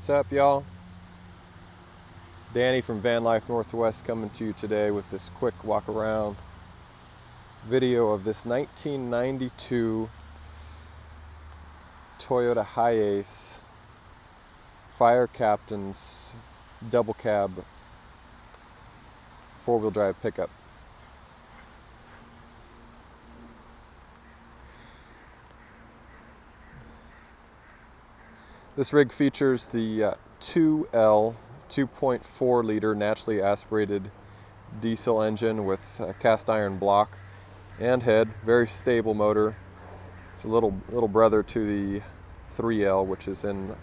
What's up, y'all? Danny from Vanlife Northwest coming to you today with this quick walk around video of this 1992 Toyota Hiace Fire Captain's double cab four-wheel drive pickup. This rig features the 2L 2.4 liter naturally aspirated diesel engine with a cast iron block and head, very stable motor. It's a little brother to the 3L, which is in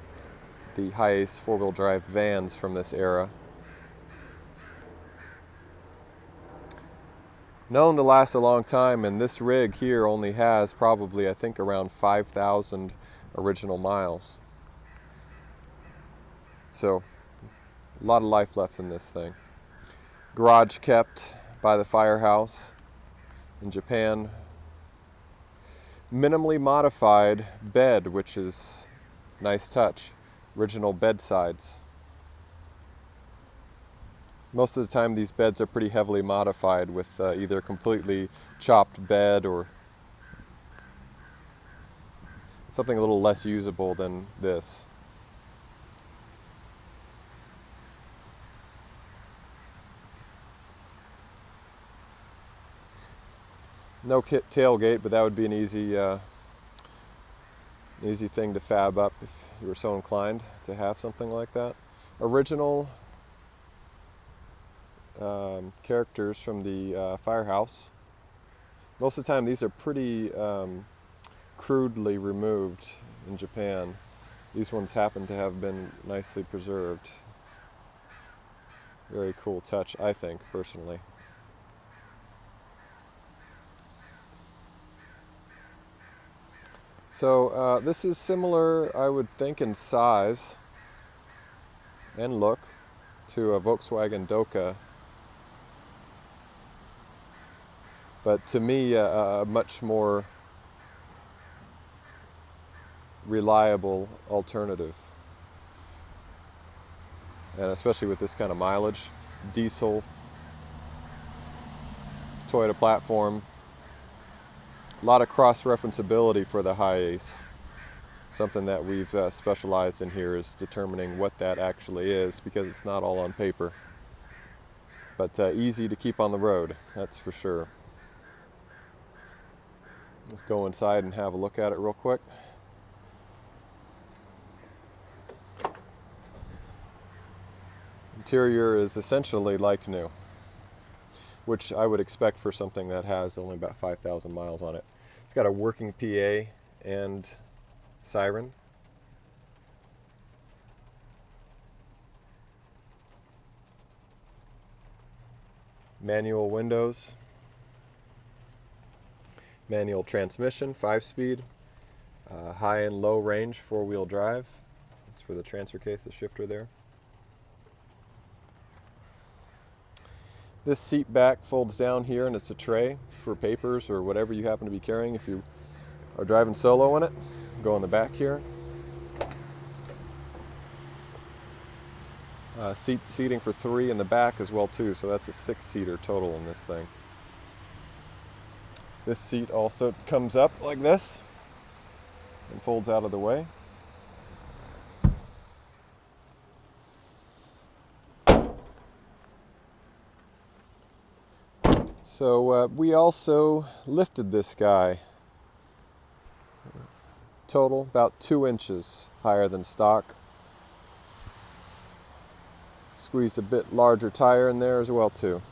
the Hiace four-wheel drive vans from this era. Known to last a long time, and this rig here only has probably, I think, around 5,000 original miles. So, a lot of life left in this thing. Garage kept by the firehouse in Japan. Minimally modified bed, which is nice touch. Original bed sides. Most of the time these beds are pretty heavily modified with either completely chopped bed or something a little less usable than this. No tailgate, but that would be an easy thing to fab up if you were so inclined to have something like that. Original characters from the firehouse. Most of the time these are pretty crudely removed in Japan. These ones happen to have been nicely preserved. Very cool touch, I think, personally. So this is similar, I would think, in size and look to a Volkswagen Doka, but to me a much more reliable alternative, and especially with this kind of mileage. Diesel, Toyota platform. A lot of cross-referenceability for the Hiace. Something that we've specialized in here is determining what that actually is, because it's not all on paper. But easy to keep on the road, that's for sure. Let's go inside and have a look at it real quick. Interior is essentially like new, which I would expect for something that has only about 5,000 miles on it. It's got a working PA and siren. Manual windows. Manual transmission, 5-speed. High and low range 4-wheel drive. That's for the transfer case, the shifter there. This seat back folds down here, and it's a tray for papers or whatever you happen to be carrying if you are driving solo in it. Go in the back here. Seating for 3 in the back as well too, so that's a 6-seater total in this thing. This seat also comes up like this and folds out of the way. So we also lifted this guy. Total about 2 inches higher than stock. Squeezed a bit larger tire in there as well too.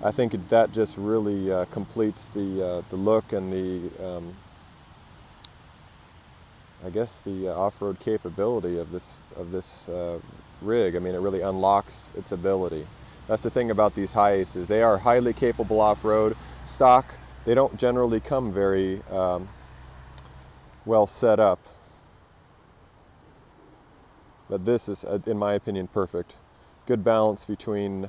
I think that just really completes the look and the I guess the off-road capability of this rig. I mean, it really unlocks its ability. That's the thing about these Hiaces. They are highly capable off-road. Stock, they don't generally come very well set up. But this is, in my opinion, perfect. Good balance between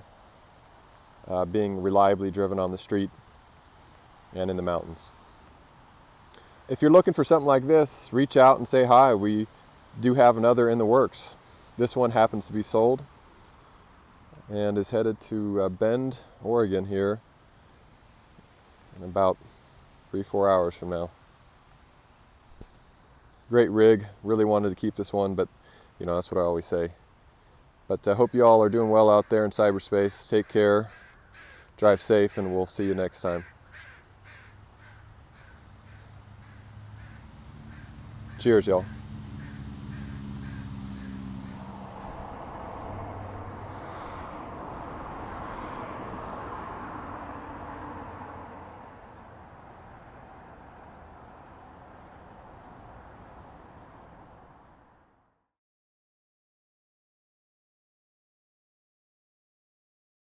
being reliably driven on the street and in the mountains. If you're looking for something like this, reach out and say hi. We do have another in the works. This one happens to be sold and is headed to Bend, Oregon here in about 3-4 hours from now. Great rig. Really wanted to keep this one, but you know, that's what I always say. But I hope you all are doing well out there in cyberspace. Take care, drive safe, and we'll see you next time. Cheers, y'all.